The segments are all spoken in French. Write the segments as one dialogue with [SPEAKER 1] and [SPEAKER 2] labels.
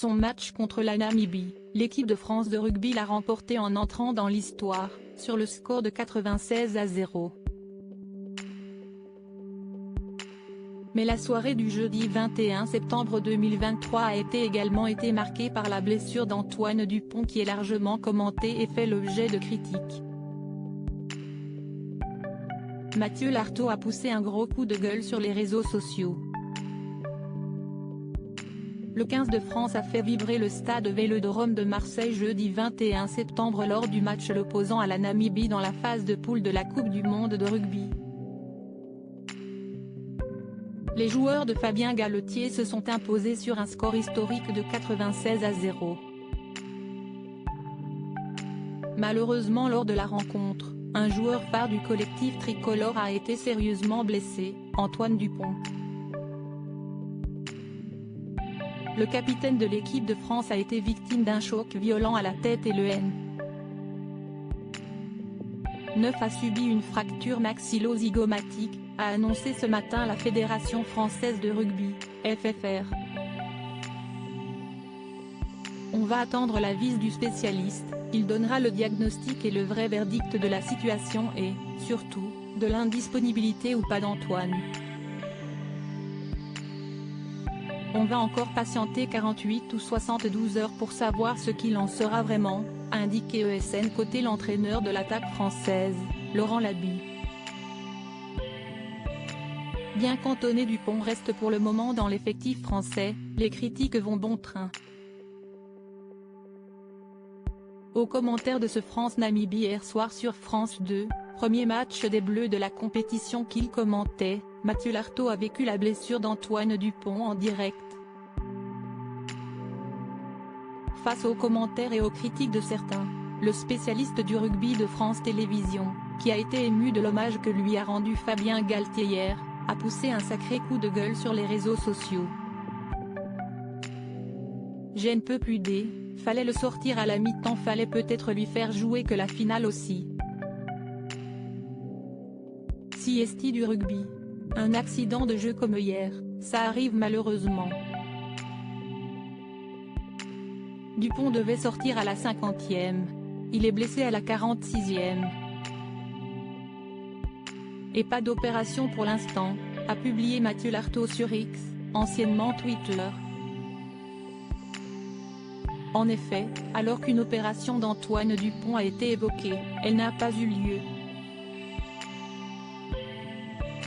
[SPEAKER 1] Son match contre la Namibie, l'équipe de France de rugby l'a remporté en entrant dans l'histoire, sur le score de 96-0. Mais la soirée du jeudi 21 septembre 2023 a également été marquée par la blessure d'Antoine Dupont qui est largement commentée et fait l'objet de critiques. Mathieu Lartaud a poussé un gros coup de gueule sur les réseaux sociaux. Le 15 de France a fait vibrer le stade Vélodrome de Marseille jeudi 21 septembre lors du match l'opposant à la Namibie dans la phase de poule de la Coupe du monde de rugby. Les joueurs de Fabien Galtier se sont imposés sur un score historique de 96-0. Malheureusement lors de la rencontre, un joueur phare du collectif tricolore a été sérieusement blessé, Antoine Dupont. Le capitaine de l'équipe de France a été victime d'un choc violent à la tête et le N9 a subi une fracture maxillo-zygomatique, a annoncé ce matin la Fédération française de rugby, FFR. On va attendre l'avis du spécialiste, il donnera le diagnostic et le vrai verdict de la situation et, surtout, de l'indisponibilité ou pas d'Antoine. On va encore patienter 48 ou 72 heures pour savoir ce qu'il en sera vraiment, a indiqué ESN côté l'entraîneur de l'attaque française, Laurent Labie. Bien qu'Antoine Dupont reste pour le moment dans l'effectif français, les critiques vont bon train. Au commentaire de ce France-Namibie hier soir sur France 2, premier match des Bleus de la compétition qu'il commentait, Mathieu Lartaud a vécu la blessure d'Antoine Dupont en direct. Face aux commentaires et aux critiques de certains, le spécialiste du rugby de France Télévisions, qui a été ému de l'hommage que lui a rendu Fabien Galtier hier, a poussé un sacré coup de gueule sur les réseaux sociaux. Je ne peux plus dire, fallait le sortir à la mi-temps, fallait peut-être lui faire jouer que la finale aussi. Siesti du rugby. Un accident de jeu comme hier, ça arrive malheureusement. Dupont devait sortir à la 50e. Il est blessé à la 46e. Et pas d'opération pour l'instant, a publié Mathieu Lartaud sur X, anciennement Twitter. En effet, alors qu'une opération d'Antoine Dupont a été évoquée, elle n'a pas eu lieu.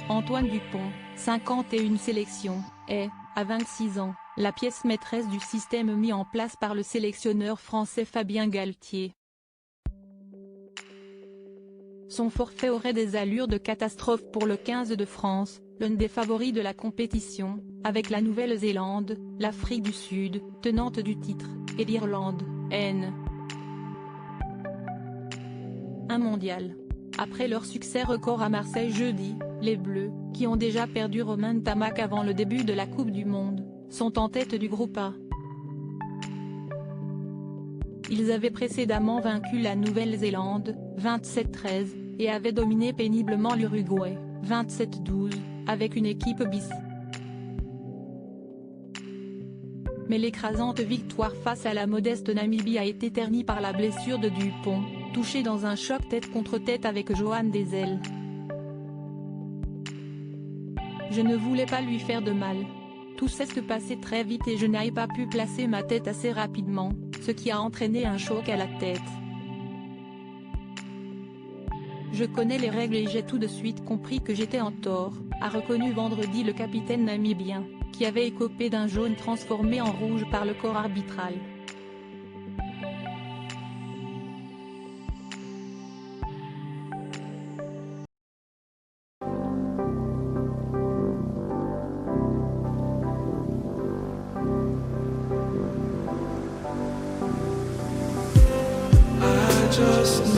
[SPEAKER 1] Antoine Dupont, 51 sélections, est, à 26 ans, la pièce maîtresse du système mis en place par le sélectionneur français Fabien Galtier. Son forfait aurait des allures de catastrophe pour le 15 de France, l'un des favoris de la compétition, avec la Nouvelle-Zélande, l'Afrique du Sud, tenante du titre, et l'Irlande, un mondial. Après leur succès record à Marseille jeudi, les Bleus, qui ont déjà perdu Romain Ntamack avant le début de la Coupe du Monde, sont en tête du groupe A. Ils avaient précédemment vaincu la Nouvelle-Zélande, 27-13, et avaient dominé péniblement l'Uruguay, 27-12, avec une équipe bis. Mais l'écrasante victoire face à la modeste Namibie a été ternie par la blessure de Dupont, touché dans un choc tête contre tête avec Johan Desel. Je ne voulais pas lui faire de mal. Tout s'est passé très vite et je n'ai pas pu placer ma tête assez rapidement, ce qui a entraîné un choc à la tête. Je connais les règles et j'ai tout de suite compris que j'étais en tort, a reconnu vendredi le capitaine namibien, qui avait écopé d'un jaune transformé en rouge par le corps arbitral.
[SPEAKER 2] Just